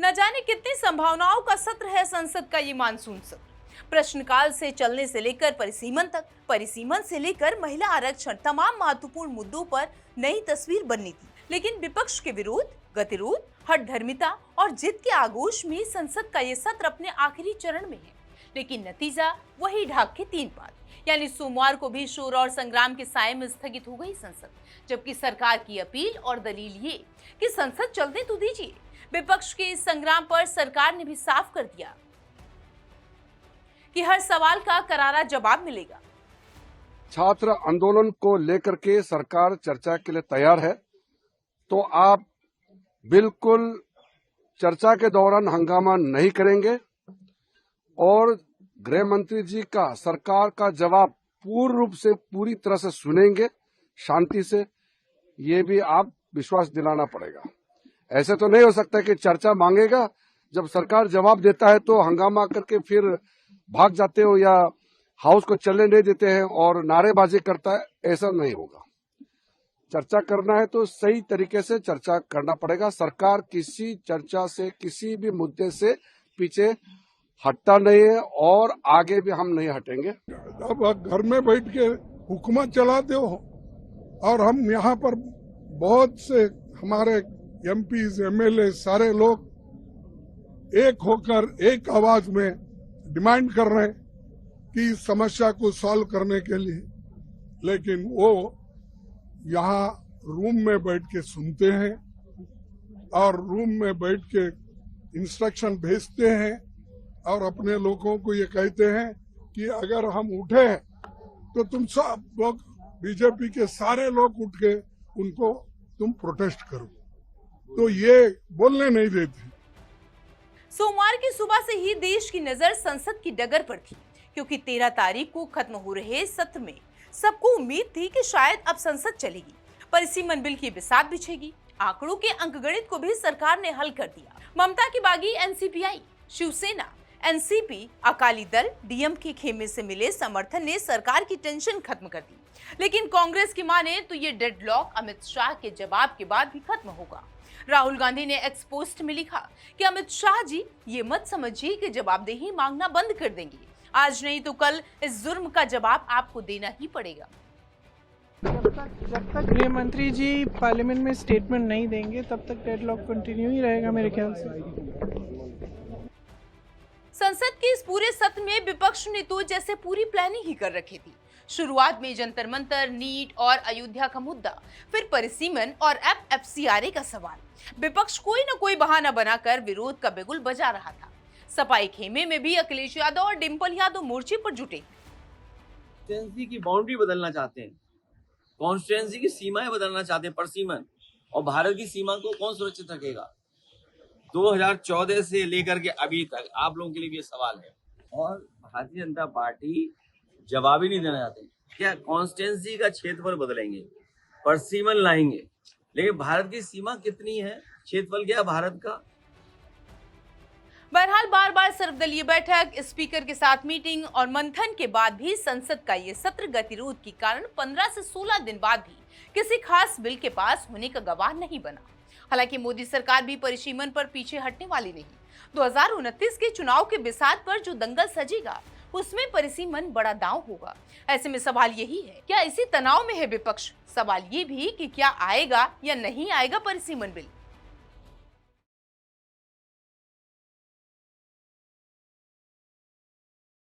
न जाने कितनी संभावनाओं का सत्र है संसद का ये मानसून सत्र। प्रश्नकाल से चलने से लेकर परिसीमन तक, परिसीमन से लेकर महिला आरक्षण, तमाम महत्वपूर्ण मुद्दों पर नई तस्वीर बननी थी। लेकिन विपक्ष के विरोध, गतिरोध, हठधर्मिता और जिद के आगोश में संसद का ये सत्र अपने आखिरी चरण में है। लेकिन नतीजा वही ढाक के 3 पात, यानी सोमवार को भी शोर और संग्राम के साए में स्थगित हो गई संसद, जबकि सरकार की अपील और दलील ये कि संसद चलने तो दीजिए। विपक्ष के इस संग्राम पर सरकार ने भी साफ कर दिया कि हर सवाल का करारा जवाब मिलेगा। छात्र आंदोलन को लेकर के सरकार चर्चा के लिए तैयार है, तो आप बिल्कुल चर्चा के दौरान हंगामा नहीं करेंगे और गृह मंत्री जी का, सरकार का जवाब पूर्ण रूप से, पूरी तरह से सुनेंगे शांति से। ये भी आप विश्वास दिलाना पड़ेगा। ऐसे तो नहीं हो सकता कि चर्चा मांगेगा, जब सरकार जवाब देता है तो हंगामा करके फिर भाग जाते हो या हाउस को चलने नहीं देते हैं और नारेबाजी करता है। ऐसा नहीं होगा। चर्चा करना है तो सही तरीके से चर्चा करना पड़ेगा। सरकार किसी चर्चा से, किसी भी मुद्दे से पीछे हटता नहीं है और आगे भी हम नहीं हटेंगे। अब घर में बैठ के हुकूमत चलाते हो और हम यहाँ पर बहुत से हमारे एमपीज, एमएलए सारे लोग एक होकर एक आवाज में डिमांड कर रहे हैं कि इस समस्या को सॉल्व करने के लिए, लेकिन वो यहाँ रूम में बैठ के सुनते हैं और रूम में बैठ के इंस्ट्रक्शन भेजते हैं और अपने लोगों को ये कहते हैं कि अगर हम उठे तो तुम सब लोग, बीजेपी के सारे लोग उठ के उनको तुम प्रोटेस्ट करो, तो ये बोलने नहीं देते। सोमवार की सुबह से ही देश की नजर संसद की डगर पर थी, क्योंकि 13 तारीख को खत्म हो रहे सत्र में सबको उम्मीद थी कि शायद अब संसद चलेगी, परिसीमन बिल की बिसात बिछेगी। आंकड़ों के अंकगणित को भी सरकार ने हल कर दिया। ममता की बागी NCPI, Shiv Sena, NCP, Akali Dal, DMK खेमे से मिले समर्थन ने सरकार की टेंशन खत्म कर दी। लेकिन कांग्रेस की माने तो ये डेडलॉक अमित शाह के जवाब के बाद भी खत्म होगा। राहुल गांधी ने एक्स पोस्ट में लिखा कि अमित शाह जी, ये मत समझिए कि जवाबदेही मांगना बंद कर देंगे। आज नहीं तो कल इस जुर्म का जवाब आपको देना ही पड़ेगा। जब तक गृह मंत्री जी पार्लियामेंट में स्टेटमेंट नहीं देंगे तब तक डेडलॉक कंटिन्यू ही रहेगा मेरे ख्याल से। संसद के इस पूरे सत्र में विपक्ष ने तो जैसे पूरी प्लानिंग ही कर रखी थी। शुरुआत में जंतर मंतर, नीट और अयोध्या का मुद्दा, फिर परिसीमन और अब एफसीआरए का सवाल। विपक्ष कोई न कोई बहाना बनाकर विरोध का बिगुल बजा रहा था। सपाई खेमे में भी अखिलेश यादव और डिंपल यादव मोर्चे पर जुटे। कॉन्स्टिट्यूएंसी की बाउंड्री बदलना चाहते हैं, कॉन्स्टिट्यूएंसी की सीमाएं बदलना चाहते हैं, परसीमन। और भारत की सीमा को कौन सुरक्षित रखेगा? 2014 से लेकर के अभी तक आप लोगों के लिए भी ये सवाल है। और भारतीय जनता पार्टी जवाब ही नहीं देना चाहते। क्या कॉन्स्टिट्यूएंसी का क्षेत्रफल बदलेंगे, परसीमन लाएंगे, लेकिन भारत की सीमा कितनी है, क्षेत्रफल क्या है भारत का? बहरहाल बार बार सर्वदलीय बैठक, स्पीकर के साथ मीटिंग और मंथन के बाद भी संसद का ये सत्र गतिरोध के कारण 15 से 16 दिन बाद भी किसी खास बिल के पास होने का गवाह नहीं बना। हालांकि मोदी सरकार भी परिसीमन पर पीछे हटने वाली नहीं। 2029 के चुनाव के बिसात पर जो दंगल सजेगा उसमें परिसीमन बड़ा दांव होगा। ऐसे में सवाल यही है, क्या इसी तनाव में है विपक्ष? सवाल ये भी कि क्या आएगा या नहीं आएगा परिसीमन बिल।